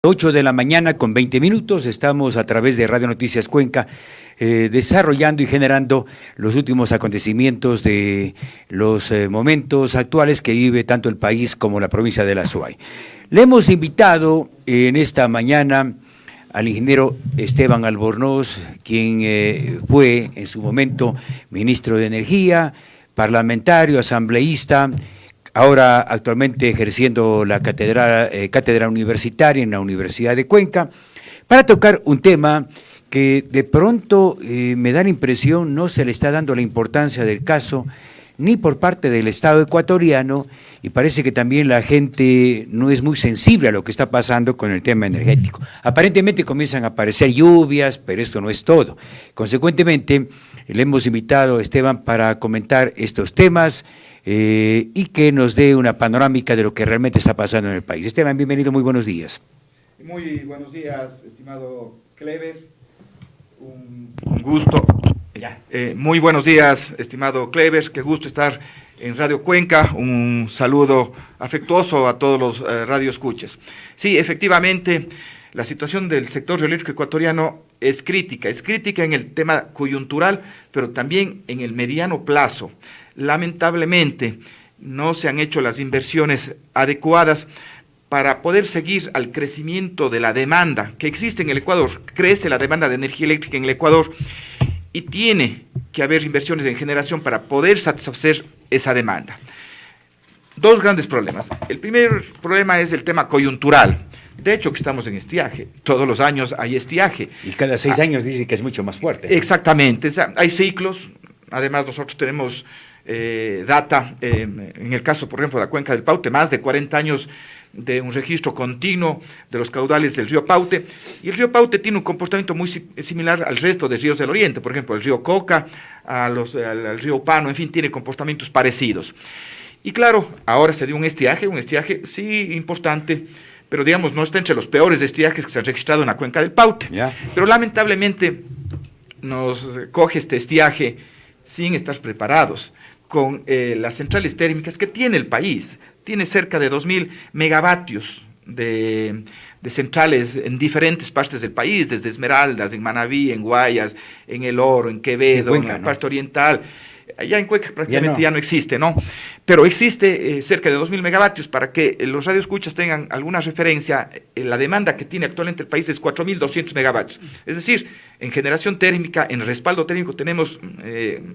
8 de la mañana con 20 minutos, estamos a través de Radio Noticias Cuenca desarrollando y generando los últimos acontecimientos de los momentos actuales que vive tanto el país como la provincia de la Suay. Le hemos invitado en esta mañana al ingeniero Esteban Albornoz, quien fue en su momento ministro de Energía, parlamentario, asambleísta, ahora actualmente ejerciendo la cátedra universitaria en la Universidad de Cuenca, para tocar un tema que de pronto me da la impresión no se le está dando la importancia del caso ni por parte del Estado ecuatoriano, y parece que también la gente no es muy sensible a lo que está pasando con el tema energético. Aparentemente comienzan a aparecer lluvias, pero esto no es todo. Consecuentemente, le hemos invitado a Esteban para comentar estos temas y que nos dé una panorámica de lo que realmente está pasando en el país. Esteban, bienvenido, muy buenos días. Muy buenos días, estimado Clever, un gusto. Muy buenos días, estimado Clever, qué gusto estar en Radio Cuenca, un saludo afectuoso a todos los radioescuchas. Sí, efectivamente, la situación del sector eléctrico ecuatoriano es crítica en el tema coyuntural, pero también en el mediano plazo. Lamentablemente, no se han hecho las inversiones adecuadas para poder seguir al crecimiento de la demanda que existe en el Ecuador. Crece la demanda de energía eléctrica en el Ecuador y tiene que haber inversiones en generación para poder satisfacer esa demanda. Dos grandes problemas. El primer problema es el tema coyuntural. De hecho, que estamos en estiaje. Todos los años hay estiaje. Y cada 6 años dice que es mucho más fuerte, ¿no? Exactamente. O sea, hay ciclos. Además, nosotros tenemos data, en el caso, por ejemplo, de la cuenca del Paute, más de 40 años de un registro continuo de los caudales del río Paute, y el río Paute tiene un comportamiento muy similar al resto de ríos del oriente, por ejemplo, el río Coca, al río Pano, en fin, tiene comportamientos parecidos. Y claro, ahora se dio un estiaje sí importante, pero digamos, no está entre los peores estiajes que se han registrado en la cuenca del Paute. Yeah. Pero lamentablemente nos coge este estiaje sin estar preparados, con las centrales térmicas que tiene el país. Tiene cerca de 2.000 megavatios de centrales en diferentes partes del país, desde Esmeraldas, en Manabí, en Guayas, en El Oro, en Quevedo, en la parte oriental. Allá en Cuenca prácticamente ya no existe, ¿no? Pero existe cerca de 2.000 megavatios. Para que los radioescuchas tengan alguna referencia, la demanda que tiene actualmente el país es 4.200 megavatios. Es decir, en generación térmica, en respaldo térmico tenemos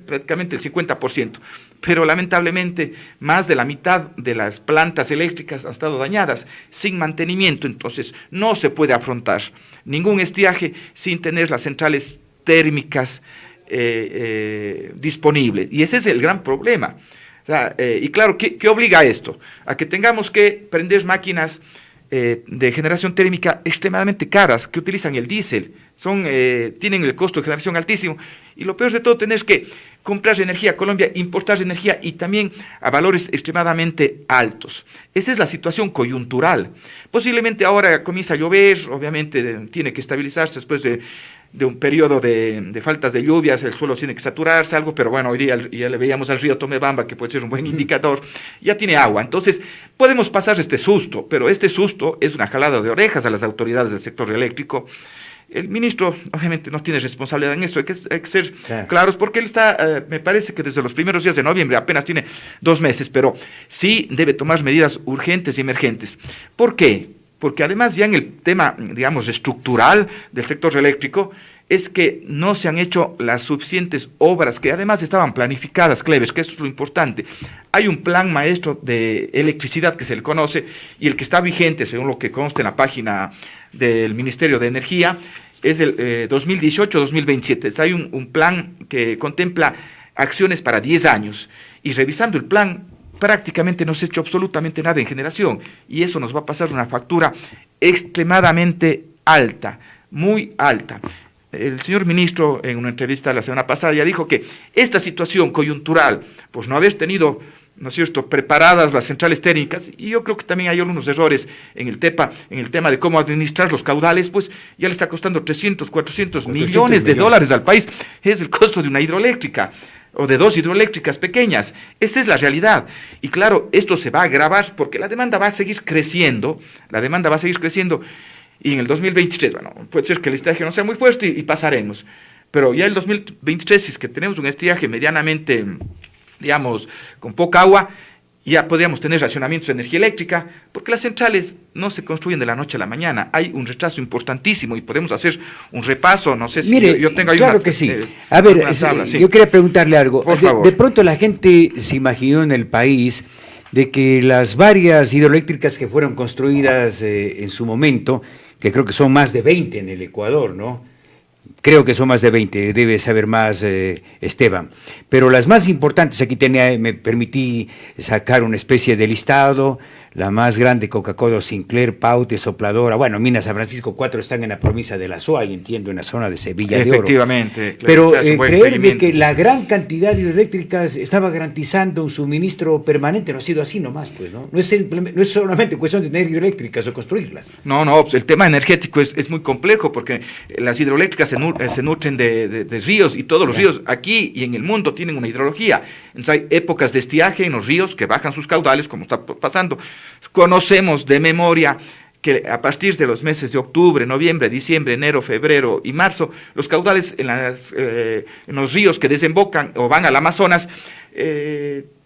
prácticamente el 50%. Pero lamentablemente más de la mitad de las plantas eléctricas han estado dañadas, sin mantenimiento. Entonces no se puede afrontar ningún estiaje sin tener las centrales térmicas disponible, y ese es el gran problema. O sea, y claro, ¿qué obliga a esto? A que tengamos que prender máquinas de generación térmica extremadamente caras, que utilizan el diésel, tienen el costo de generación altísimo, y lo peor de todo, tener que comprar energía a Colombia, importar energía, y también a valores extremadamente altos. Esa es la situación coyuntural. Posiblemente ahora comienza a llover, obviamente tiene que estabilizarse después de un periodo de faltas de lluvias, el suelo tiene que saturarse algo, pero bueno, hoy día ya le veíamos al río Tomebamba, que puede ser un buen indicador, ya tiene agua. Entonces, podemos pasar este susto, pero este susto es una jalada de orejas a las autoridades del sector eléctrico. El ministro, obviamente, no tiene responsabilidad en esto, hay que ser claros, porque él está, me parece que desde los primeros días de noviembre, apenas tiene 2 meses, pero sí debe tomar medidas urgentes y emergentes. ¿Por qué? Porque además ya en el tema, digamos, estructural del sector eléctrico, es que no se han hecho las suficientes obras que además estaban planificadas, Cleves, que eso es lo importante. Hay un plan maestro de electricidad que se le conoce, y el que está vigente, según lo que consta en la página del Ministerio de Energía, es el 2018-2027. Hay un plan que contempla acciones para 10 años, y revisando el plan, prácticamente no se ha hecho absolutamente nada en generación, y eso nos va a pasar una factura extremadamente alta, muy alta. El señor ministro, en una entrevista la semana pasada, ya dijo que esta situación coyuntural, pues no haber tenido, ¿no es cierto?, preparadas las centrales térmicas, y yo creo que también hay algunos errores en el tema de cómo administrar los caudales, pues ya le está costando 300, 400 millones de dólares al país. Es el costo de una hidroeléctrica, o de 2 hidroeléctricas pequeñas. Esa es la realidad. Y claro, esto se va a agravar porque la demanda va a seguir creciendo, Y en el 2023, bueno, puede ser que el estiaje no sea muy fuerte y pasaremos. Pero ya el 2023, si es que tenemos un estiaje medianamente, digamos, con poca agua, ya podríamos tener racionamientos de energía eléctrica, porque las centrales no se construyen de la noche a la mañana. Hay un retraso importantísimo y podemos hacer un repaso, no sé si Mire, yo tengo ahí claro una, que sí. A ver, tabla, sí. yo quería preguntarle algo. Por favor. De pronto la gente se imaginó en el país de que las varias hidroeléctricas que fueron construidas en su momento, que creo que son más de 20 en el Ecuador, ¿no? Creo que son más de 20, debe saber más Esteban. Pero las más importantes, aquí me permití sacar una especie de listado, la más grande, Coca-Cola, Sinclair, Paute, Sopladora, bueno, Minas San Francisco, 4 están en la provincia de la SOA, y entiendo, en la zona de Sevilla de Oro. Efectivamente. Pero creer de que la gran cantidad de hidroeléctricas estaba garantizando un suministro permanente no ha sido así nomás, pues, ¿no? No es solamente cuestión de tener hidroeléctricas o construirlas. No, pues el tema energético es muy complejo, porque las hidroeléctricas se nutren de ríos, y todos los ríos aquí y en el mundo tienen una hidrología. Entonces hay épocas de estiaje en los ríos que bajan sus caudales, como está pasando. Conocemos de memoria que a partir de los meses de octubre, noviembre, diciembre, enero, febrero y marzo, los caudales en los ríos que desembocan o van al Amazonas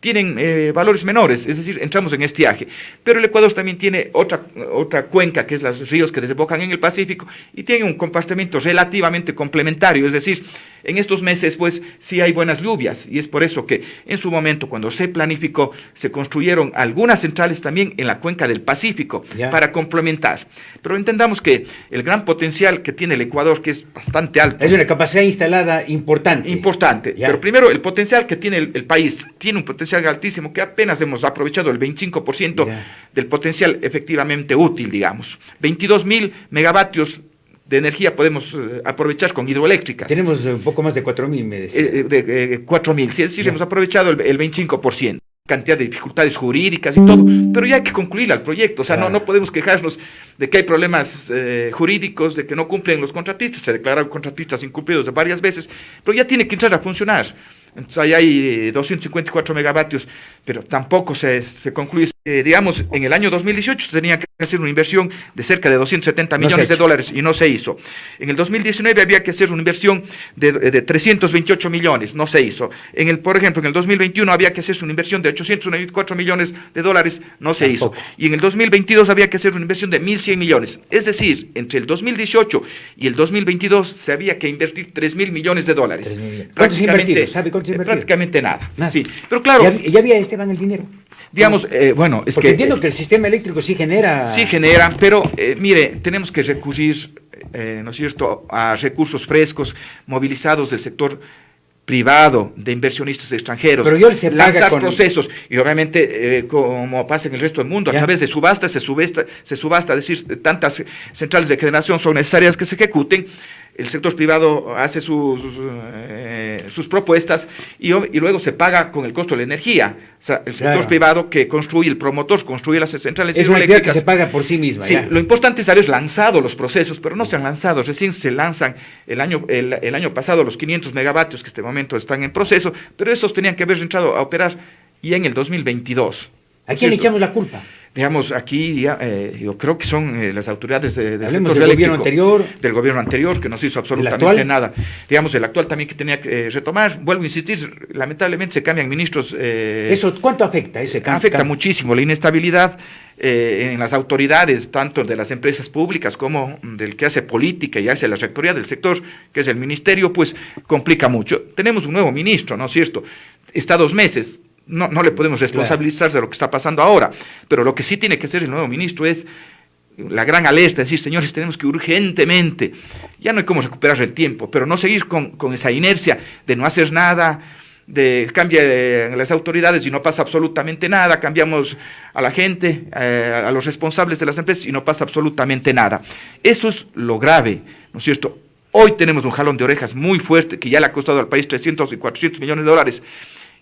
tienen valores menores, es decir, entramos en estiaje. Pero el Ecuador también tiene otra cuenca, que es los ríos que desembocan en el Pacífico, y tiene un compartimento relativamente complementario, es decir, en estos meses pues sí hay buenas lluvias, y es por eso que en su momento, cuando se planificó, se construyeron algunas centrales también en la cuenca del Pacífico, para complementar. Pero entendamos que el gran potencial que tiene el Ecuador, que es bastante alto. Es una capacidad instalada importante. Importante, pero primero el potencial que tiene el país, tiene un potencial altísimo, que apenas hemos aprovechado el 25% del potencial efectivamente útil, digamos. 22.000 megavatios de energía podemos aprovechar con hidroeléctricas. Tenemos un poco más de 4.000, me decía. 4.000, es decir, hemos aprovechado el 25%. Cantidad de dificultades jurídicas y todo, pero ya hay que concluir el proyecto, o sea, no podemos quejarnos de que hay problemas jurídicos, de que no cumplen los contratistas, se declararon contratistas incumplidos varias veces, pero ya tiene que entrar a funcionar. Entonces ahí hay 254 megavatios, pero tampoco se concluye. Digamos, en el año 2018 se tenía que hacer una inversión de cerca de 270 millones de dólares y no se hizo. En el 2019 había que hacer una inversión de 328 millones, no se hizo. Por ejemplo, en el 2021 había que hacer una inversión de 894 millones de dólares, no se hizo. Y en el 2022 había que hacer una inversión de 1.100 millones. Es decir, entre el 2018 y el 2022 se había que invertir 3.000 millones de dólares. ¿Cuántos invertidos? ¿Sabe cuántos invertidos? Prácticamente nada. Sí, pero claro. ¿Ya había Esteban el dinero? Digamos, bueno, es porque que... entiendo que el sistema eléctrico sí genera... Sí genera, pero mire, tenemos que recurrir, ¿no es cierto?, a recursos frescos, movilizados del sector privado, de inversionistas extranjeros, pero se lanzar procesos, y obviamente, como pasa en el resto del mundo, a través de subasta, se subasta, es decir, tantas centrales de generación son necesarias que se ejecuten. El sector privado hace sus propuestas y luego se paga con el costo de la energía. O sea, el sector privado que construye, el promotor construye las centrales hidroeléctricas. Es una idea que se paga por sí misma. Sí, lo importante es haber lanzado los procesos, pero no se han lanzado, recién se lanzan el año pasado los 500 megavatios que en este momento están en proceso, pero esos tenían que haber entrado a operar ya en el 2022. ¿A quién le echamos la culpa? Digamos, aquí yo creo que son las autoridades del gobierno anterior. Del gobierno anterior, que no se hizo absolutamente nada. Digamos, el actual también que tenía que retomar. Vuelvo a insistir, lamentablemente se cambian ministros. ¿Eso cuánto afecta? Afecta muchísimo la inestabilidad en las autoridades, tanto de las empresas públicas como del que hace política y hace la rectoría del sector, que es el ministerio, pues complica mucho. Tenemos un nuevo ministro, ¿no es cierto? Está 2 meses. No le podemos responsabilizar de lo que está pasando ahora, pero lo que sí tiene que hacer el nuevo ministro es la gran alerta, decir, señores, tenemos que urgentemente, ya no hay cómo recuperar el tiempo, pero no seguir con esa inercia de no hacer nada, de cambiar las autoridades y no pasa absolutamente nada, cambiamos a la gente, a los responsables de las empresas y no pasa absolutamente nada. Eso es lo grave, ¿no es cierto? Hoy tenemos un jalón de orejas muy fuerte que ya le ha costado al país 300 y 400 millones de dólares.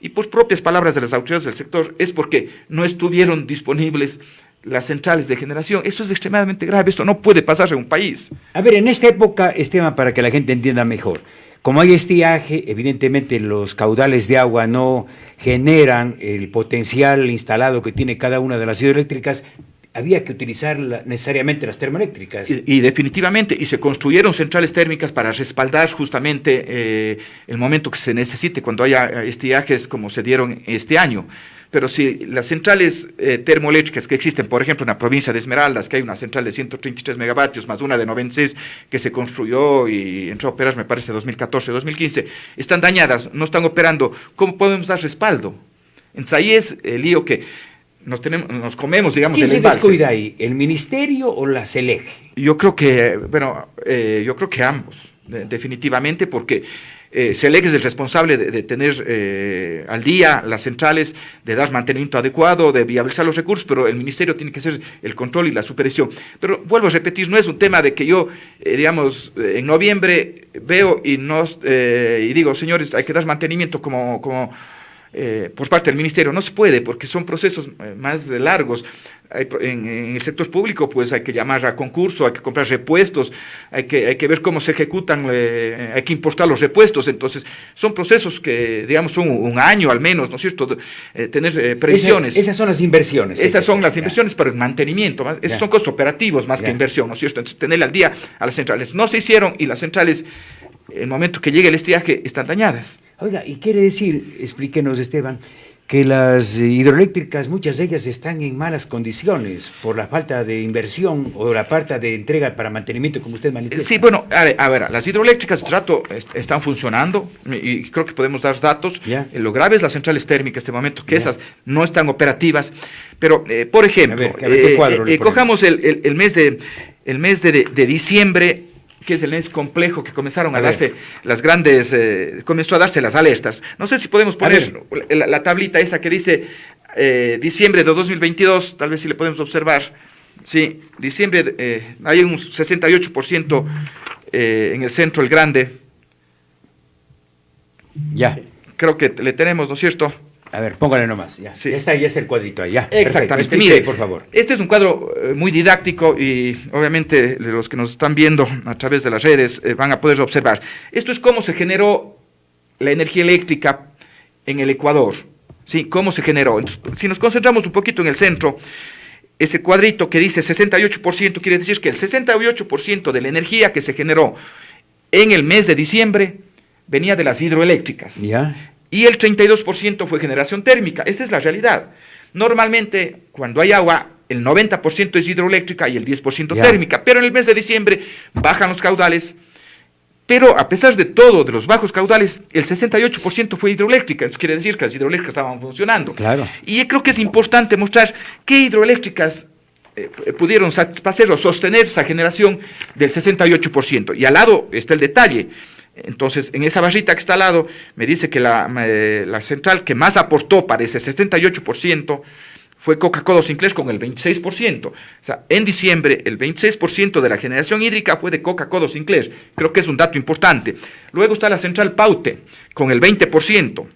Y por propias palabras de las autoridades del sector, es porque no estuvieron disponibles las centrales de generación. Esto es extremadamente grave, esto no puede pasar en un país. A ver, en esta época, Esteban, para que la gente entienda mejor, como hay estiaje, evidentemente los caudales de agua no generan el potencial instalado que tiene cada una de las hidroeléctricas, había que utilizar necesariamente las termoeléctricas. Y definitivamente, y se construyeron centrales térmicas para respaldar justamente el momento que se necesite cuando haya estiajes como se dieron este año. Pero si las centrales termoeléctricas que existen, por ejemplo, en la provincia de Esmeraldas, que hay una central de 133 megavatios más una de 96 que se construyó y entró a operar, me parece, 2014-2015, están dañadas, no están operando, ¿cómo podemos dar respaldo? Entonces ahí es el lío que nos comemos, digamos, ¿Quién el se embalse. descuida ahí, el ministerio o la CELEG? Yo creo que, yo creo que ambos, definitivamente, porque CELEG es el responsable de tener al día las centrales, de dar mantenimiento adecuado, de viabilizar los recursos, pero el ministerio tiene que hacer el control y la supervisión. Pero vuelvo a repetir, no es un tema de que yo, digamos, en noviembre veo y digo, señores, hay que dar mantenimiento por parte del ministerio. No se puede, porque son procesos más largos. En el sector público, pues hay que llamar a concurso, hay que comprar repuestos, hay que ver cómo se ejecutan, hay que importar los repuestos. Entonces, son procesos que, digamos, son un año al menos, ¿no es cierto? Tener previsiones. Esas son las inversiones. Esas son las inversiones para el mantenimiento. Esos son costos operativos más que inversión, ¿no es cierto? Entonces, tener al día a las centrales. No se hicieron y las centrales, en el momento que llegue el estiaje, están dañadas. Oiga, y quiere decir, explíquenos, Esteban, que las hidroeléctricas, muchas de ellas están en malas condiciones por la falta de inversión o la falta de entrega para mantenimiento, como usted manifiesta. Sí, bueno, a ver, las hidroeléctricas están funcionando y creo que podemos dar datos. Lo grave es las centrales térmicas en este momento, que esas no están operativas. Pero, por ejemplo, a ver, ¿qué cuadro le cojamos el mes de diciembre, que es el mes complejo que comenzaron a darse las grandes, comenzó a darse las alertas. No sé si podemos poner la tablita esa que dice diciembre de 2022, tal vez si le podemos observar. Sí, diciembre, hay un 68% en el centro, el grande. Ya. Creo que le tenemos, ¿no es cierto? A ver, póngale nomás, ya. Sí. Ya está, ya es el cuadrito ahí, ya. Exactamente. Mire, por favor. Este es un cuadro muy didáctico y obviamente los que nos están viendo a través de las redes van a poder observar. Esto es cómo se generó la energía eléctrica en el Ecuador, ¿sí? Cómo se generó. Entonces, si nos concentramos un poquito en el centro, ese cuadrito que dice 68%, quiere decir que el 68% de la energía que se generó en el mes de diciembre venía de las hidroeléctricas. Ya. Y el 32% fue generación térmica. Esa es la realidad. Normalmente, cuando hay agua, el 90% es hidroeléctrica y el 10% térmica. Pero en el mes de diciembre bajan los caudales. Pero a pesar de todo, de los bajos caudales, el 68% fue hidroeléctrica. Entonces quiere decir que las hidroeléctricas estaban funcionando. Claro. Y creo que es importante mostrar qué hidroeléctricas pudieron satisfacer o sostener esa generación del 68%. Y al lado está el detalle. Entonces, en esa barrita que está al lado, me dice que la central que más aportó para ese 78% fue Coca-Cola Sinclair con el 26%. O sea, en diciembre, el 26% de la generación hídrica fue de Coca-Cola Sinclair. Creo que es un dato importante. Luego está la central Paute, con el 20%.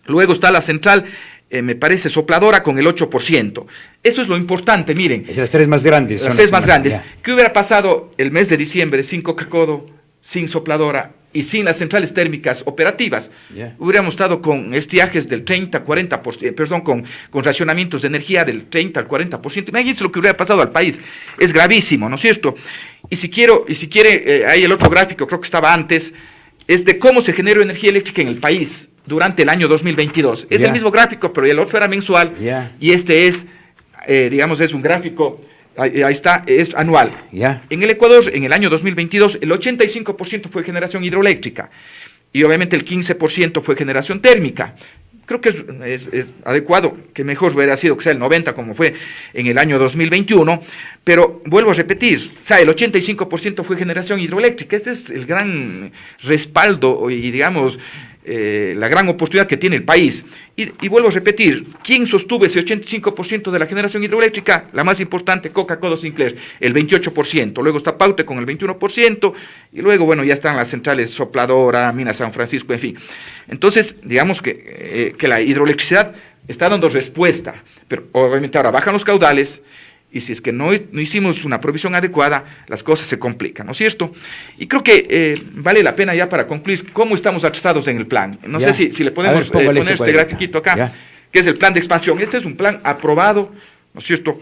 Luego está la central, me parece, Sopladora, con el 8%. Eso es lo importante, miren. Es las tres más grandes. Las tres más grandes. ¿Qué hubiera pasado el mes de diciembre sin Coca-Cola, sin Sopladora y sin las centrales térmicas operativas? Hubiéramos estado con estiajes del 30, 40%, perdón, con racionamientos de energía del 30 al 40%. Imagínense lo que hubiera pasado al país. Es gravísimo, ¿no es cierto? Y si quiere, ahí el otro gráfico, creo que estaba antes, es de cómo se generó energía eléctrica en el país durante el año 2022. Es el mismo gráfico, pero el otro era mensual, y este es, digamos, es un gráfico. Ahí está, es anual. En el Ecuador, en el año 2022, el 85% fue generación hidroeléctrica y obviamente el 15% fue generación térmica. Creo que es adecuado, que mejor hubiera sido que sea el 90% como fue en el año 2021, pero vuelvo a repetir, o sea, el 85% fue generación hidroeléctrica. Este es el gran respaldo y, digamos, la gran oportunidad que tiene el país. Y vuelvo a repetir, ¿quién sostuvo ese 85% de la generación hidroeléctrica? La más importante, Coca-Cola Sinclair, el 28%. Luego está Paute con el 21%, y luego, bueno, ya están las centrales Sopladora, Mina San Francisco, en fin. Entonces, digamos que la hidroelectricidad está dando respuesta, pero obviamente ahora bajan los caudales, y si es que no hicimos una provisión adecuada, las cosas se complican, ¿no es cierto? Y creo que vale la pena ya para concluir cómo estamos atrasados en el plan. No sé si le podemos poner este grafiquito acá, que es el plan de expansión. Este es un plan aprobado, ¿no es cierto?,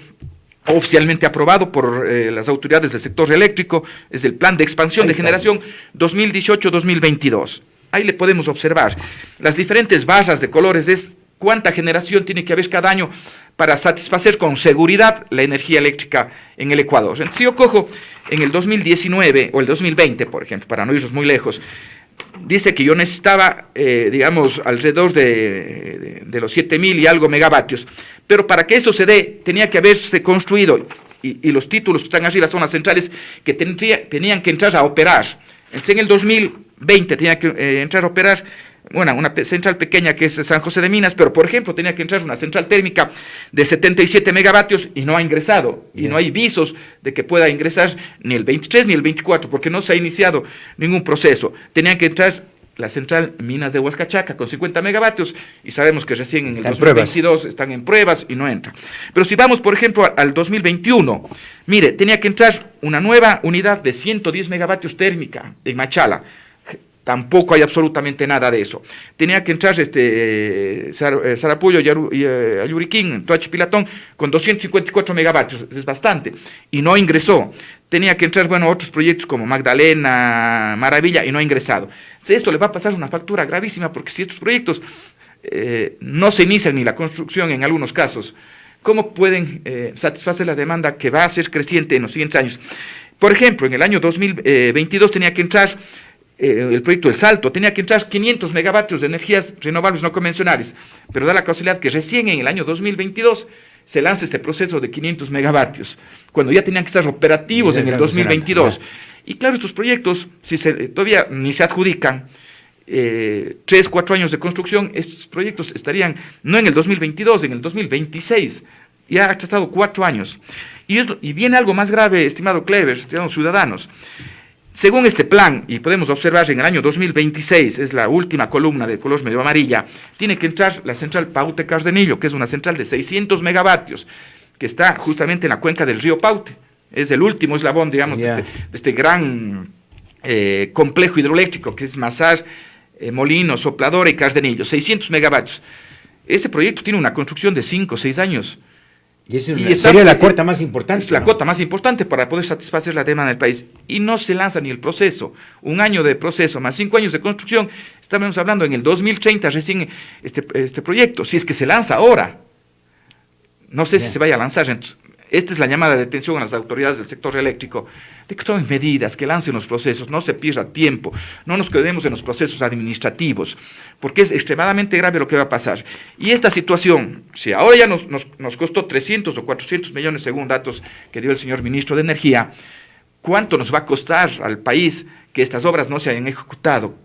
oficialmente aprobado por las autoridades del sector eléctrico, es el plan de expansión de generación 2018-2022. Ahí le podemos observar las diferentes barras de colores, es cuánta generación tiene que haber cada año para satisfacer con seguridad la energía eléctrica en el Ecuador. Entonces, si yo cojo en el 2019 o el 2020, por ejemplo, para no irnos muy lejos, dice que yo necesitaba, digamos, alrededor de los 7.000 y algo megavatios, pero para que eso se dé, tenía que haberse construido, y los títulos que están arriba son las centrales que tenían que entrar a operar. Entonces, en el 2020 tenía que entrar a operar, bueno, una central pequeña que es San José de Minas, pero por ejemplo tenía que entrar una central térmica de 77 megavatios y no ha ingresado, y no hay visos de que pueda ingresar ni el 23 ni el 24, porque no se ha iniciado ningún proceso. Tenía que entrar la central Minas de Huascachaca con 50 megavatios, y sabemos que recién en el 2022 están en pruebas y no entra. Pero si vamos, por ejemplo, al 2021, mire, tenía que entrar una nueva unidad de 110 megavatios térmica en Machala. Tampoco hay absolutamente nada de eso. Tenía que entrar Sarapuyo y Ayuriquín, Toachi Pilatón, con 254 megavatios, es bastante, y no ingresó. Tenía que entrar, bueno, otros proyectos como Magdalena, Maravilla, y no ha ingresado. Entonces, esto le va a pasar una factura gravísima, porque si estos proyectos no se inician ni la construcción en algunos casos, ¿cómo pueden satisfacer la demanda que va a ser creciente en los siguientes años? Por ejemplo, en el año 2022 tenía que entrar el proyecto del Salto, tenía que entrar 500 megavatios de energías renovables no convencionales, pero da la casualidad que recién en el año 2022 se lanza este proceso de 500 megavatios, cuando ya tenían que estar operativos en el 2022. Y claro, estos proyectos, si todavía ni se adjudican, 3, 4 años de construcción, estos proyectos estarían no en el 2022, en el 2026, ya ha estado 4 años. Y viene algo más grave, estimado Clever, estimados ciudadanos. Según este plan, y podemos observar en el año 2026, es la última columna de color medio amarilla, tiene que entrar la central Paute Cardenillo, que es una central de 600 megavatios, que está justamente en la cuenca del río Paute. Es el último eslabón, digamos, de este gran complejo hidroeléctrico, que es Mazar, Molino, Sopladora y Cardenillo, 600 megavatios. Este proyecto tiene una construcción de 5 o 6 años. Y sería la cuota más importante. Es la cuota más importante para poder satisfacer la demanda del país. Y no se lanza ni el proceso. Un año de proceso más 5 años de construcción. Estamos hablando en el 2030 recién este proyecto. Si es que se lanza ahora. No sé si se vaya a lanzar. Entonces, esta es la llamada de atención a las autoridades del sector eléctrico, de que tomen medidas, que lancen los procesos, no se pierda tiempo, no nos quedemos en los procesos administrativos, porque es extremadamente grave lo que va a pasar. Y esta situación, si ahora ya nos costó 300 o 400 millones según datos que dio el señor ministro de Energía, ¿cuánto nos va a costar al país que estas obras no se hayan ejecutado?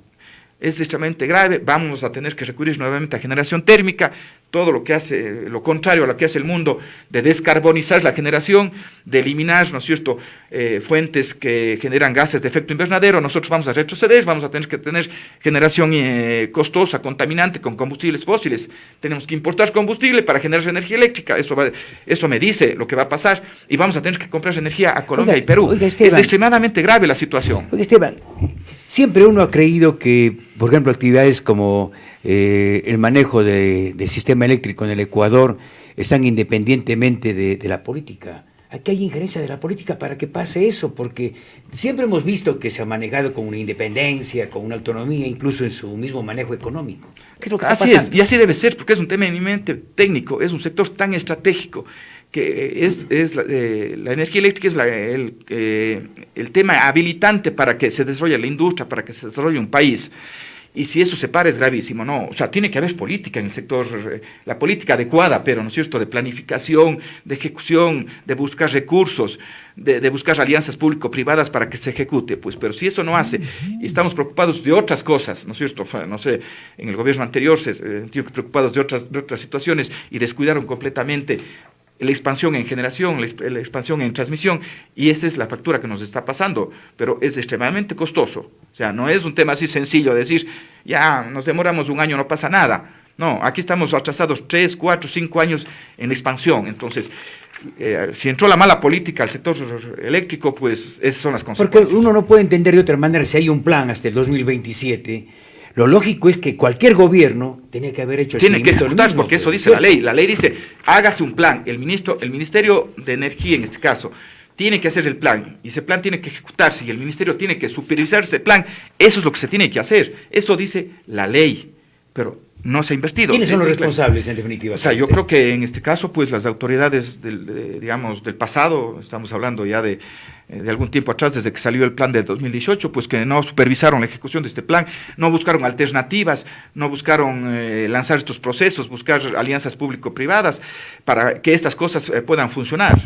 Es extremadamente grave, vamos a tener que recurrir nuevamente a generación térmica, todo lo que hace, lo contrario a lo que hace el mundo, de descarbonizar la generación, de eliminar, ¿no es cierto?, fuentes que generan gases de efecto invernadero. Nosotros vamos a retroceder, vamos a tener que tener generación costosa, contaminante, con combustibles fósiles. Tenemos que importar combustible para generar energía eléctrica, eso me dice lo que va a pasar, y vamos a tener que comprar energía a Colombia y Perú. Es extremadamente grave la situación. Oiga, Esteban, siempre uno ha creído que, por ejemplo, actividades como el manejo del sistema eléctrico en el Ecuador están independientemente de la política. Aquí hay injerencia de la política para que pase eso, porque siempre hemos visto que se ha manejado con una independencia, con una autonomía, incluso en su mismo manejo económico. ¿Qué es lo que está pasando? Así es, y así debe ser, porque es un tema eminentemente técnico, es un sector tan estratégico, que la energía eléctrica es el tema habilitante para que se desarrolle la industria, para que se desarrolle un país. Y si eso se para es gravísimo, ¿no? O sea, tiene que haber política en el sector, la política adecuada, pero, ¿no es cierto?, de planificación, de ejecución, de buscar recursos, de buscar alianzas público-privadas para que se ejecute, pues, pero si eso no hace, y estamos preocupados de otras cosas, ¿no es cierto?, no sé, en el gobierno anterior se estuvieron preocupados de otras situaciones y descuidaron completamente la expansión en generación, la expansión en transmisión, y esa es la factura que nos está pasando, pero es extremadamente costoso. O sea, no es un tema así sencillo de decir, ya nos demoramos un año, no pasa nada. No, aquí estamos atrasados 3, 4, 5 años en expansión. Entonces, si entró la mala política al sector eléctrico, pues esas son las consecuencias. Porque uno no puede entender de otra manera, si hay un plan hasta el 2027, lo lógico es que cualquier gobierno tenía que haber hecho el tiene que seguimiento del ejecutar, mismo, porque eso pues, dice la ley. La ley dice, hágase un plan. El Ministerio de Energía, en este caso, tiene que hacer el plan, y ese plan tiene que ejecutarse, y el ministerio tiene que supervisar ese plan. Eso es lo que se tiene que hacer. Eso dice la ley, pero no se ha investido. ¿Quiénes son los responsables, en definitiva? O sea, yo creo que en este caso, pues las autoridades digamos, del pasado, estamos hablando ya de algún tiempo atrás, desde que salió el plan del 2018, pues que no supervisaron la ejecución de este plan, no buscaron alternativas, no buscaron lanzar estos procesos, buscar alianzas público-privadas para que estas cosas puedan funcionar.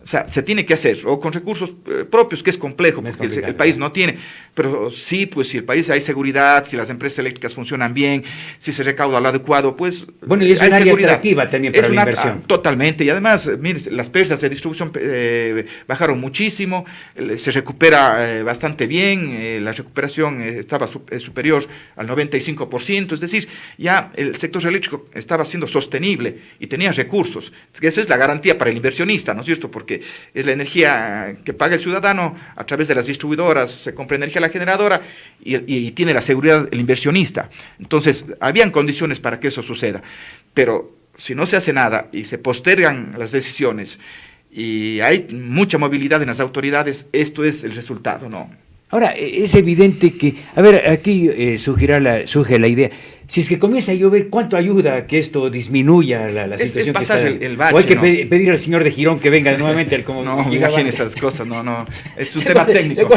O sea, se tiene que hacer, o con recursos propios, que es complejo, porque el país no tiene, pero sí, pues si el país hay seguridad, si las empresas eléctricas funcionan bien, si se recauda lo adecuado, pues bueno, y es un área atractiva también para la inversión. Totalmente, y además, mire, las pérdidas de distribución bajaron muchísimo, se recupera bastante bien, la recuperación estaba superior al 95%, es decir, ya el sector eléctrico estaba siendo sostenible y tenía recursos. Eso es la garantía para el inversionista, ¿no es cierto? Porque es la energía que paga el ciudadano a través de las distribuidoras, se compra energía a la generadora y tiene la seguridad el inversionista. Entonces, habían condiciones para que eso suceda, pero si no se hace nada y se postergan las decisiones y hay mucha movilidad en las autoridades, esto es el resultado, ¿no? Ahora, es evidente que, a ver, aquí surge la idea, si es que comienza a llover, ¿cuánto ayuda a que esto disminuya la situación? Es pasar que está, el bache, o hay que ¿no? pedir al señor de Girón que venga nuevamente como no, imaginen esas cosas, no, es un tema técnico.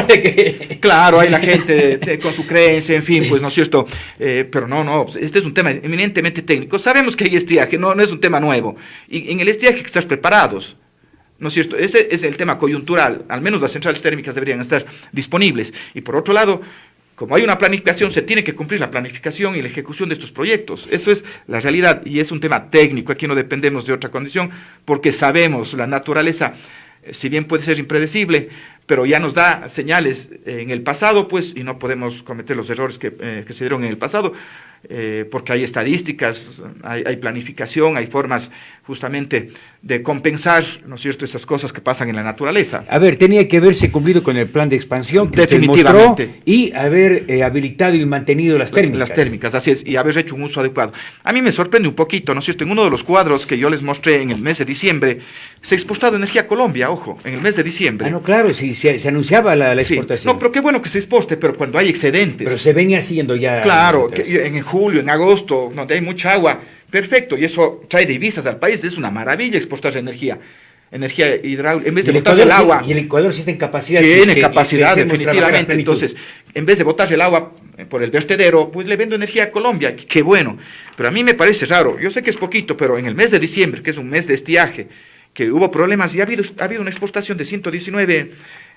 Claro, hay la gente con su creencia, en fin, pues no es cierto, pero no, este es un tema eminentemente técnico. Sabemos que hay estiaje, no es un tema nuevo, y en el estiaje hay que estar preparados. ¿No es cierto? Ese es el tema coyuntural, al menos las centrales térmicas deberían estar disponibles. Y por otro lado, como hay una planificación, se tiene que cumplir la planificación y la ejecución de estos proyectos. Eso es la realidad y es un tema técnico. Aquí no dependemos de otra condición porque sabemos la naturaleza, si bien puede ser impredecible, pero ya nos da señales en el pasado, pues, y no podemos cometer los errores que se dieron en el pasado, porque hay estadísticas, hay planificación, hay formas justamente de compensar, ¿no es cierto?, estas cosas que pasan en la naturaleza. A ver, tenía que haberse cumplido con el plan de expansión que definitivamente mostró y haber habilitado y mantenido las térmicas. Las térmicas, así es, y haber hecho un uso adecuado. A mí me sorprende un poquito, ¿no es cierto?, en uno de los cuadros que yo les mostré en el mes de diciembre, se ha exportado energía a Colombia, ojo, en el mes de diciembre. Ah, no, claro, sí, se anunciaba la exportación. Sí. No, pero qué bueno que se exporte, pero cuando hay excedentes. Pero se venía haciendo ya. Claro, en julio, en agosto, donde hay mucha agua, perfecto, y eso trae divisas al país, es una maravilla exportar energía hidráulica, en vez de botar el agua. Y el Ecuador sí está en capacidad. Tiene capacidad, definitivamente. Entonces, en vez de botar el agua por el vertedero, pues le vendo energía a Colombia, qué bueno. Pero a mí me parece raro, yo sé que es poquito, pero en el mes de diciembre, que es un mes de estiaje, que hubo problemas y ha habido una exportación de 119,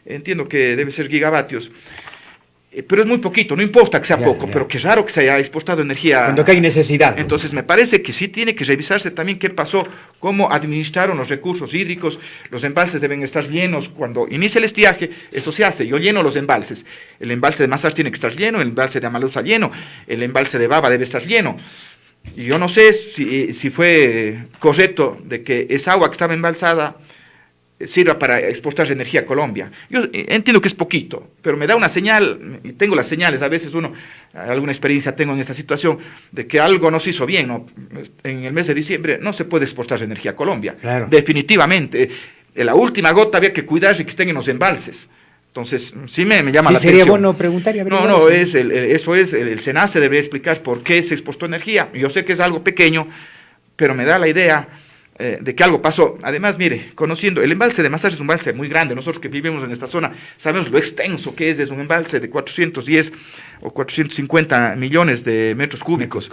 entiendo que debe ser gigavatios, pero es muy poquito, no importa que sea poco, pero qué raro que se haya exportado energía. Cuando acá hay necesidad. Entonces me parece que sí tiene que revisarse también qué pasó, cómo administraron los recursos hídricos, los embalses deben estar llenos, cuando inicia el estiaje, eso se hace, yo lleno los embalses, el embalse de Mazar tiene que estar lleno, el embalse de Amalusa lleno, el embalse de Baba debe estar lleno. Y yo no sé si fue correcto de que esa agua que estaba embalsada sirva para exportar energía a Colombia. Yo entiendo que es poquito, pero me da una señal, y tengo las señales, a veces alguna experiencia tengo en esta situación, de que algo no se hizo bien, ¿no? En el mes de diciembre no se puede exportar energía a Colombia, claro. Definitivamente. En la última gota había que cuidar de que estén en los embalses. Entonces, sí me llama la atención. Sería bueno preguntar y averiguar. No, el SENACE debería explicar por qué se exportó energía. Yo sé que es algo pequeño, pero me da la idea de que algo pasó. Además, mire, conociendo, el embalse de Mazar es un embalse muy grande. Nosotros que vivimos en esta zona sabemos lo extenso que es un embalse de 410 o 450 millones de metros cúbicos.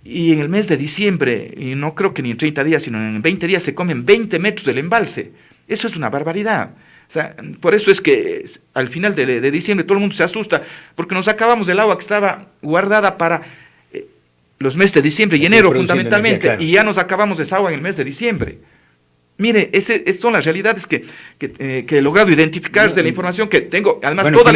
Y en el mes de diciembre, y no creo que ni en 30 días, sino en 20 días se comen 20 metros del embalse. Eso es una barbaridad. O sea, por eso es que al final de diciembre todo el mundo se asusta, porque nos acabamos del agua que estaba guardada para los meses de diciembre y enero fundamentalmente, energía, claro. Y ya nos acabamos esa agua en el mes de diciembre. Mire, esas son las realidades que he logrado identificar de la información que tengo. Además, toda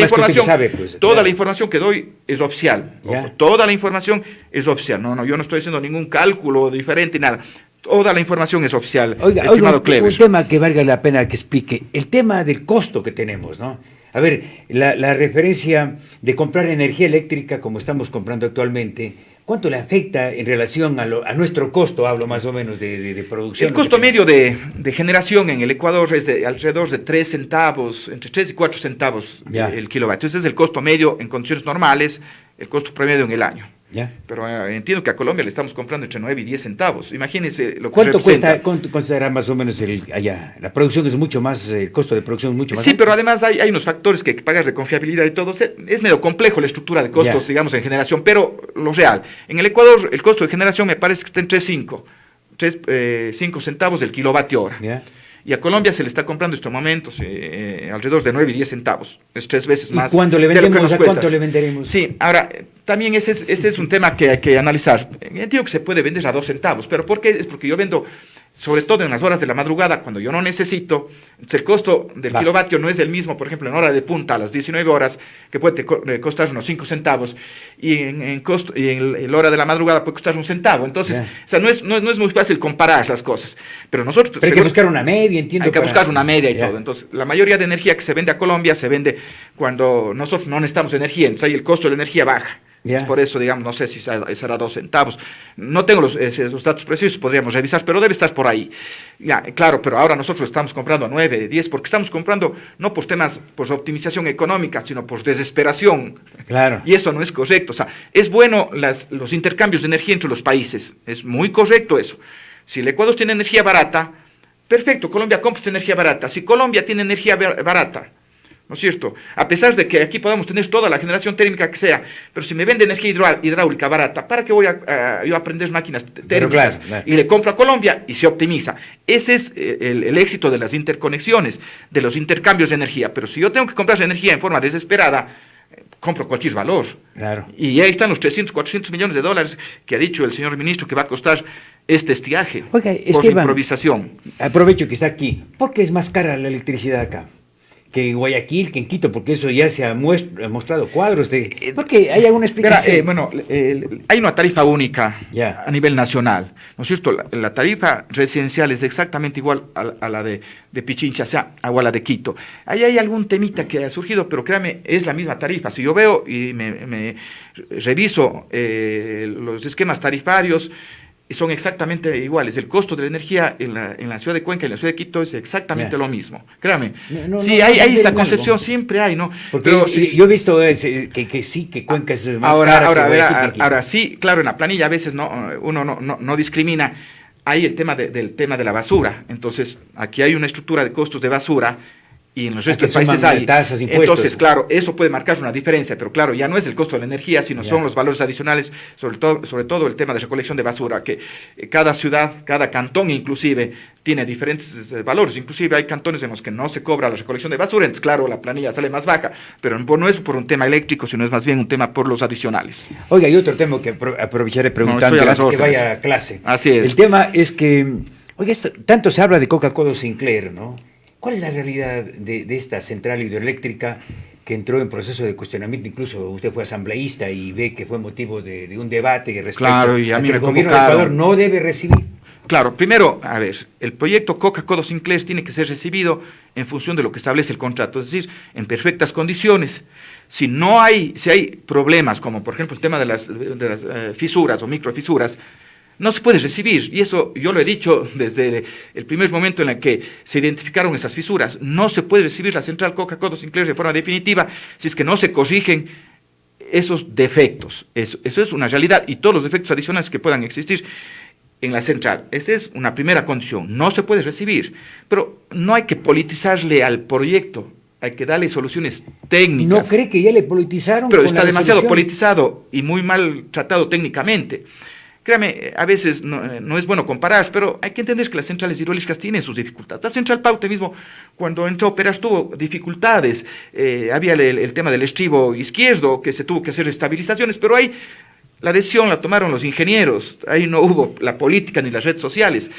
la información que doy es oficial. Toda la información es oficial. No, yo no estoy haciendo ningún cálculo diferente, nada. Toda la información es oficial, estimado Clever. Un tema que valga la pena que explique, el tema del costo que tenemos, ¿no? A ver, la referencia de comprar energía eléctrica como estamos comprando actualmente, ¿cuánto le afecta en relación a nuestro costo? Hablo más o menos de producción. El costo medio de generación en el Ecuador es de alrededor de 3 centavos, entre 3 y 4 centavos el kilovatio. Ese es el costo medio en condiciones normales, el costo promedio en el año. Ya. Pero entiendo que a Colombia le estamos comprando entre 9 y 10 centavos. Imagínense lo que ¿Cuánto representa. cuánto será más o menos allá? La producción es mucho más, el costo de producción es mucho más Sí, alto. pero además hay unos factores que pagas de confiabilidad y todo. Es medio complejo la estructura de costos, Ya. digamos, en generación, pero lo real. En el Ecuador, el costo de generación me parece que está entre 5 centavos del kilovatio hora. Ya. Y a Colombia se le está comprando en estos momentos alrededor de 9 y 10 centavos. Es 3 veces más. ¿Y cuándo le de lo que vendemos? nos ¿A cuesta. cuánto le venderemos? Sí, ahora, también ese es un tema que hay que analizar. Entiendo que se puede vender a 2 centavos, pero ¿por qué? Es porque yo vendo, sobre todo en las horas de la madrugada, cuando yo no necesito, el costo del kilovatio no es el mismo, por ejemplo, en hora de punta a las 19 horas, que puede costar unos 5 centavos, y en la hora de la madrugada puede costar 1 centavo. Entonces, o sea, no es muy fácil comparar las cosas. Pero nosotros... Pero hay que buscar una media, entiendo. Hay que buscar una media y Ya. todo. Entonces, la mayoría de energía que se vende a Colombia se vende cuando nosotros no necesitamos energía, entonces ahí el costo de la energía baja. Ya. Es por eso, digamos, no sé si será 2 centavos. No tengo los datos precisos, podríamos revisar, pero debe estar por ahí. Ya, claro, pero ahora nosotros estamos comprando a 9, 10, porque estamos comprando no por temas por optimización económica, sino por desesperación. Claro. Y eso no es correcto. O sea, es bueno los intercambios de energía entre los países. Es muy correcto eso. Si el Ecuador tiene energía barata, perfecto, Colombia compra esa energía barata. Si Colombia tiene energía barata, ¿no es cierto? A pesar de que aquí podamos tener toda la generación térmica que sea, pero si me vende energía hidráulica barata, ¿para qué voy yo a prender máquinas térmicas? Claro. Y le compro a Colombia y se optimiza. Ese es el éxito de las interconexiones, de los intercambios de energía. Pero si yo tengo que comprar energía en forma desesperada, compro cualquier valor. Claro. Y ahí están los 300, 400 millones de dólares que ha dicho el señor ministro que va a costar este estiaje. Oiga, por su Esteban, improvisación. aprovecho que está aquí. ¿Por qué es más cara la electricidad acá que en Guayaquil, que en Quito? Porque eso ya se ha mostrado cuadros de... ¿Por qué? ¿Hay alguna explicación? Bueno, hay una tarifa única Ya. a nivel nacional, ¿no es cierto? La tarifa residencial es exactamente igual a la de Pichincha, o a la de Quito. Ahí hay algún temita que ha surgido, pero créame, es la misma tarifa. Si yo veo y me reviso los esquemas tarifarios, son exactamente iguales. El costo de la energía en la ciudad de Cuenca y en la ciudad de Quito es exactamente lo mismo. Créame. Sí, hay esa concepción, siempre hay, ¿no? Porque Pero yo he visto que sí, que Cuenca es más cara que Guayaquil, que Quito. ahora sí, claro, en la planilla a veces uno no discrimina. Hay el tema del tema de la basura. Entonces, aquí hay una estructura de costos de basura y en los restos de países hay. Tasas, impuestos. Entonces, claro, eso puede marcar una diferencia, pero claro, ya no es el costo de la energía, sino son los valores adicionales, sobre todo el tema de recolección de basura, que cada ciudad, cada cantón inclusive, tiene diferentes valores. Inclusive hay cantones en los que no se cobra la recolección de basura, entonces claro, la planilla sale más baja, pero no es por un tema eléctrico, sino es más bien un tema por los adicionales. Oiga, hay otro tema que aprovecharé preguntando estoy a las antes que órdenes. vaya a clase. Así es. El tema es que, oiga, tanto se habla de Coca-Cola Sinclair, ¿no? ¿Cuál es la realidad de esta central hidroeléctrica que entró en proceso de cuestionamiento? Incluso usted fue asambleísta y ve que fue motivo de un debate respecto Claro, y a mí que me el gobierno de convocaron. Ecuador no debe recibir. Claro, primero, a ver, el proyecto Coca-Cola Sinclair tiene que ser recibido en función de lo que establece el contrato, es decir, en perfectas condiciones. Si hay problemas, como por ejemplo el tema de las fisuras o microfisuras, no se puede recibir, y eso yo lo he dicho desde el primer momento en el que se identificaron esas fisuras. No se puede recibir la central Coca-Cola Sinclair de forma definitiva si es que no se corrigen esos defectos. Eso es una realidad, y todos los defectos adicionales que puedan existir en la central. Esa es una primera condición. No se puede recibir, pero no hay que politizarle al proyecto. Hay que darle soluciones técnicas. ¿No cree que ya le politizaron? Pero con está la demasiado resolución? politizado y muy mal tratado técnicamente. Créame, a veces no es bueno comparar, pero hay que entender que las centrales hidroeléctricas tienen sus dificultades. La central Paute mismo, cuando entró a operar, tuvo dificultades. Había el tema del estribo izquierdo, que se tuvo que hacer estabilizaciones, pero ahí la decisión la tomaron los ingenieros. Ahí no hubo la política ni las redes sociales.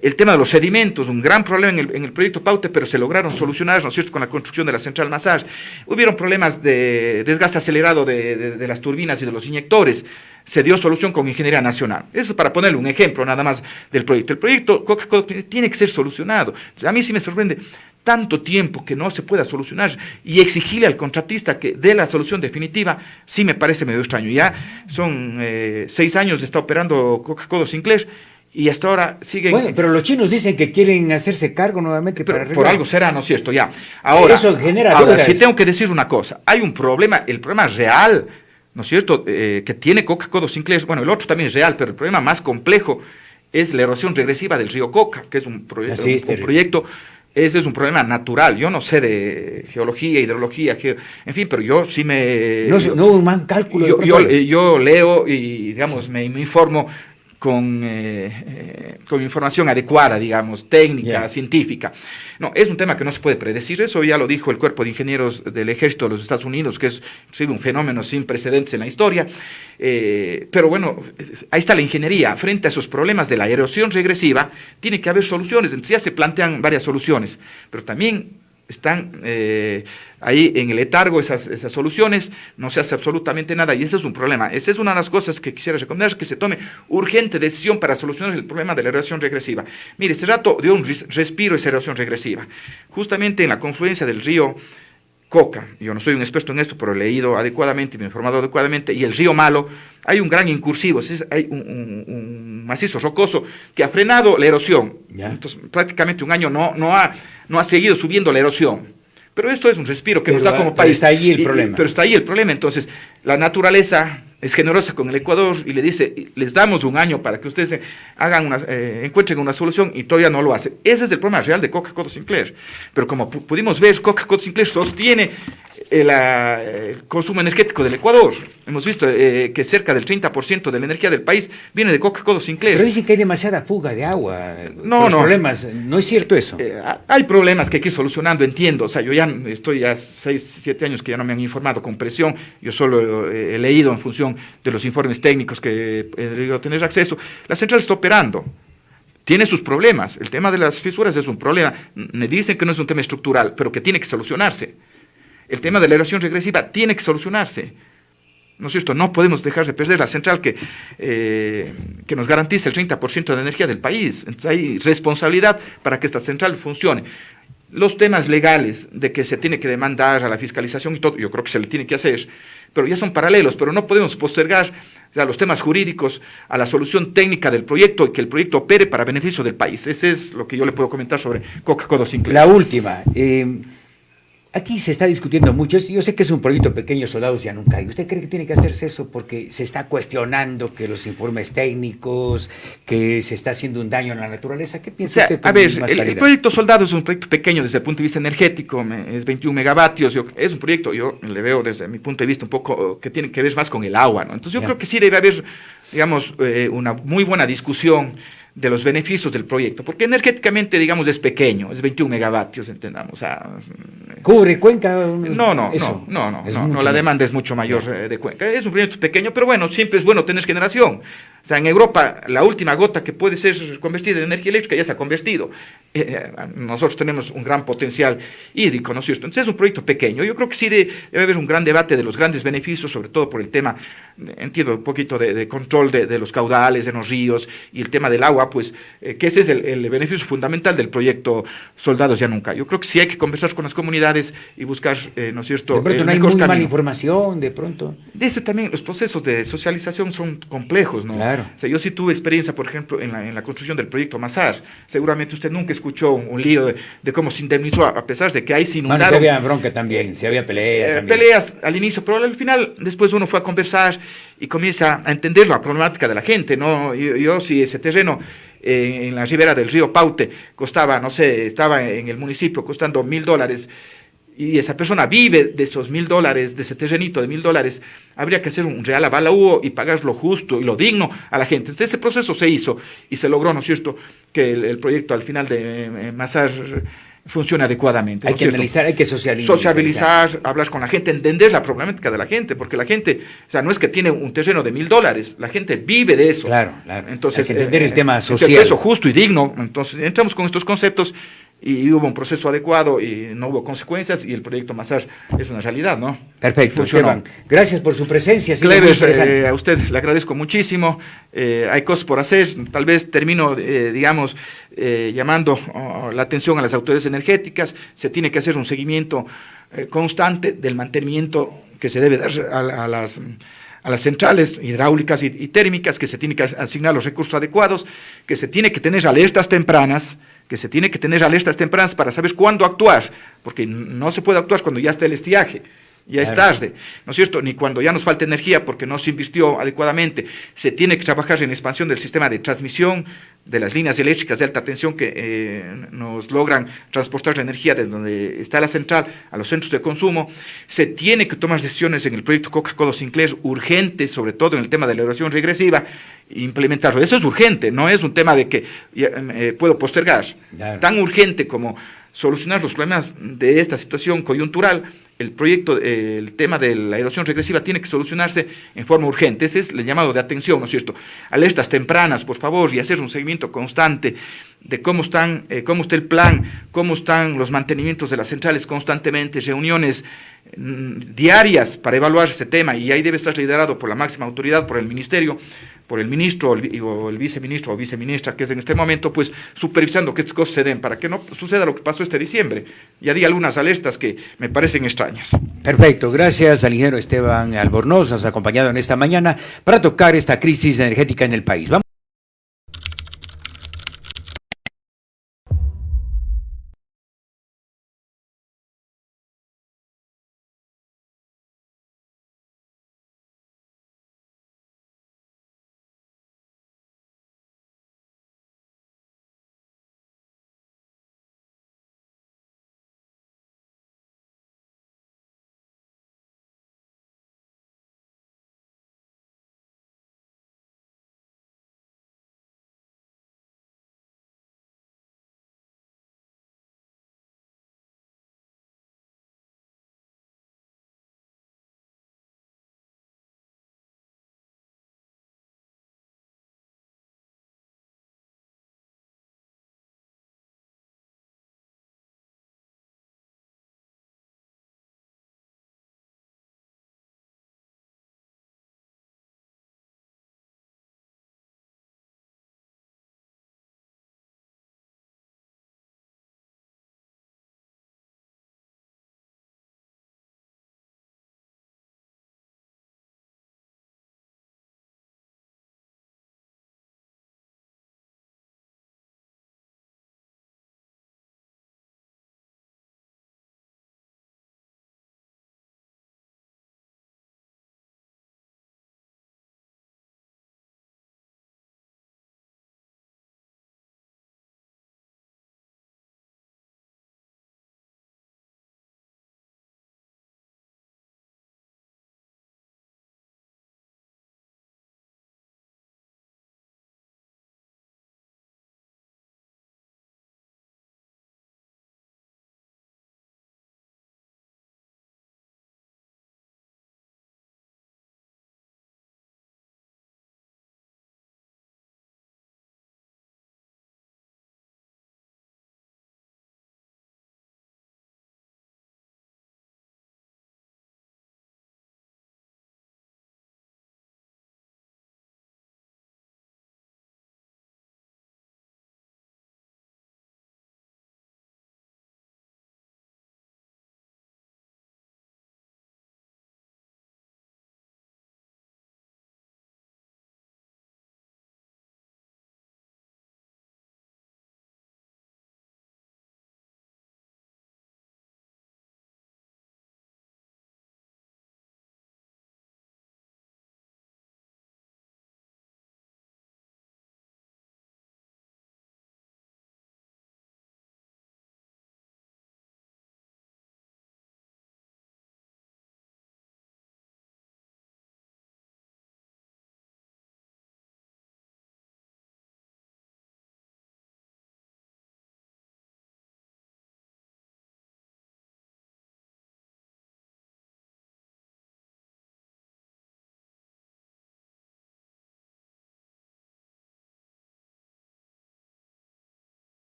El tema de los sedimentos, un gran problema en el proyecto Paute, pero se lograron solucionar, ¿no es cierto?, con la construcción de la central Masar. Hubieron problemas de desgaste acelerado de las turbinas y de los inyectores. Se dio solución con Ingeniería Nacional. Eso para ponerle un ejemplo nada más del proyecto. El proyecto Coca-Cola tiene que ser solucionado. A mí sí me sorprende tanto tiempo que no se pueda solucionar y exigirle al contratista que dé la solución definitiva, sí me parece medio extraño. Ya son 6 años de estar operando Coca-Cola Sinclair y hasta ahora siguen... Bueno, pero los chinos dicen que quieren hacerse cargo nuevamente para arreglar. Por algo será, ¿no es cierto? Ya. Ahora, eso genera ahora dudas. si tengo que decir una cosa, hay un problema, el problema real, ¿no es cierto?, que tiene Coca-Cola Sinclair, bueno, el otro también es real, pero el problema más complejo es la erosión regresiva del río Coca, que es un proyecto... Ese es un problema natural. Yo no sé de geología, hidrología, en fin, pero yo sí me... No hubo un mal cálculo. Yo leo y, digamos, me informo con información adecuada, digamos, técnica, científica. No, es un tema que no se puede predecir, eso ya lo dijo el Cuerpo de Ingenieros del Ejército de los Estados Unidos, que es un fenómeno sin precedentes en la historia, pero bueno, ahí está la ingeniería. Frente a esos problemas de la erosión regresiva, tiene que haber soluciones, entonces ya se plantean varias soluciones, pero también están ahí en el letargo esas soluciones, no se hace absolutamente nada y ese es un problema. Esa es una de las cosas que quisiera recomendar, que se tome urgente decisión para solucionar el problema de la erosión regresiva. Mire, este rato dio un respiro esa erosión regresiva, justamente en la confluencia del río Coca, yo no soy un experto en esto, pero he leído adecuadamente y me he informado adecuadamente, y el río Malo, hay un gran incursivo, hay un macizo rocoso que ha frenado la erosión. Entonces, prácticamente un año no ha seguido subiendo la erosión. Pero esto es un respiro que nos da como país. Está ahí el problema. Pero está ahí el problema. Entonces, la naturaleza es generosa con el Ecuador y le dice, les damos un año para que ustedes encuentren una solución y todavía no lo hacen. Ese es el problema real de Coca-Cola Sinclair. Pero como pudimos ver, Coca-Cola Sinclair sostiene el consumo energético del Ecuador. Hemos visto que cerca del 30% de la energía del país viene de Coca-Cola Sinclair. Pero dicen que hay demasiada fuga de agua. No. Problemas. ¿No es cierto eso? Hay problemas que hay que ir solucionando, entiendo. O sea, yo ya estoy 6, 7 años que ya no me han informado con presión. Yo solo he leído en función de los informes técnicos que he podido tener acceso. La central está operando. Tiene sus problemas. El tema de las fisuras es un problema. Me dicen que no es un tema estructural, pero que tiene que solucionarse. El tema de la erosión regresiva tiene que solucionarse. ¿No es cierto? No podemos dejar de perder la central que nos garantiza el 30% de la energía del país. Entonces hay responsabilidad para que esta central funcione. Los temas legales de que se tiene que demandar a la fiscalización y todo, yo creo que se le tiene que hacer, pero ya son paralelos, pero no podemos postergar los temas jurídicos a la solución técnica del proyecto y que el proyecto opere para beneficio del país. Ese es lo que yo le puedo comentar sobre Coca-Cola Sinclair. La última. Aquí se está discutiendo mucho, yo sé que es un proyecto pequeño, Soldados ya nunca hay. ¿Usted cree que tiene que hacerse eso porque se está cuestionando que los informes técnicos, que se está haciendo un daño a la naturaleza? ¿Qué piensa usted? A ver, el proyecto Soldados es un proyecto pequeño desde el punto de vista energético, es 21 megavatios, es un proyecto, yo le veo desde mi punto de vista un poco que tiene que ver más con el agua, ¿no? Entonces yo creo que sí debe haber, digamos, una muy buena discusión de los beneficios del proyecto, porque energéticamente, digamos, es pequeño, es 21 megavatios, entendamos. O sea, ¿cubre Cuenca? No, la demanda es mucho mayor de Cuenca. Es un proyecto pequeño, pero bueno, siempre es bueno tener generación. O sea, en Europa, la última gota que puede ser convertida en energía eléctrica ya se ha convertido. Nosotros tenemos un gran potencial hídrico, ¿no es cierto? Entonces es un proyecto pequeño. Yo creo que sí debe haber un gran debate de los grandes beneficios, sobre todo por el tema, entiendo, un poquito de control de los caudales, de los ríos, y el tema del agua, pues, que ese es el beneficio fundamental del proyecto Soldados ya nunca. Yo creo que sí hay que conversar con las comunidades y buscar, ¿no es cierto? De pronto no hay muy mala información, de pronto. También los procesos de socialización son complejos, ¿no? Claro. O sea, yo sí tuve experiencia, por ejemplo, en la construcción del proyecto Masar. Seguramente usted nunca escuchó un lío de cómo se indemnizó, a pesar de que ahí se inundaron. Bueno, se había bronca también, se había pelea también. Peleas al inicio, pero al final, después uno fue a conversar y comienza a entender la problemática de la gente, ¿no? Yo si ese terreno en la ribera del río Paute costaba, no sé, estaba en el municipio costando $1,000, y esa persona vive de esos $1,000, de ese terrenito de $1,000, habría que hacer un real avalúo y pagar lo justo y lo digno a la gente. Entonces ese proceso se hizo y se logró, ¿no es cierto?, que el proyecto al final de Masar funcione adecuadamente. Hay que analizar, hay que sociabilizar, hablar con la gente, entender la problemática de la gente, porque la gente, o sea, no es que tiene un terreno de $1,000, la gente vive de eso. Claro. Entonces, hay que entender el tema social. El precio justo y digno. Entonces entramos con estos conceptos y hubo un proceso adecuado y no hubo consecuencias y el proyecto Masar es una realidad, ¿no? Perfecto, Funcionó. Esteban. Gracias por su presencia. Ha sido muy Cleves, interesante. a usted le agradezco muchísimo. Hay cosas por hacer. Tal vez termino, digamos, llamando la atención a las autoridades energéticas. Se tiene que hacer un seguimiento constante del mantenimiento que se debe dar a las centrales hidráulicas y térmicas, que se tiene que asignar los recursos adecuados, que se tiene que tener alertas tempranas, para saber cuándo actuar, porque no se puede actuar cuando ya está el estiaje. Ya es tarde, ¿no es cierto? Ni cuando ya nos falta energía porque no se invirtió adecuadamente. Se tiene que trabajar en expansión del sistema de transmisión, de las líneas eléctricas de alta tensión que nos logran transportar la energía desde donde está la central a los centros de consumo. Se tiene que tomar decisiones en el proyecto Coca-Cola Sinclair urgentes, sobre todo en el tema de la erosión regresiva, implementarlo. Eso es urgente, no es un tema de que puedo postergar. Claro. Tan urgente como solucionar los problemas de esta situación coyuntural, el tema de la erosión regresiva tiene que solucionarse en forma urgente. Ese es el llamado de atención, ¿no es cierto? Alertas tempranas, por favor, y hacer un seguimiento constante de cómo está el plan, cómo están los mantenimientos de las centrales constantemente, reuniones diarias para evaluar ese tema, y ahí debe estar liderado por la máxima autoridad, por el ministerio, por el ministro o el viceministro o viceministra, que es en este momento, pues supervisando que estas cosas se den, para que no suceda lo que pasó este diciembre. Ya di algunas alertas que me parecen extrañas. Perfecto, gracias al ingeniero Esteban Albornoz, nos ha acompañado en esta mañana para tocar esta crisis energética en el país. Vamos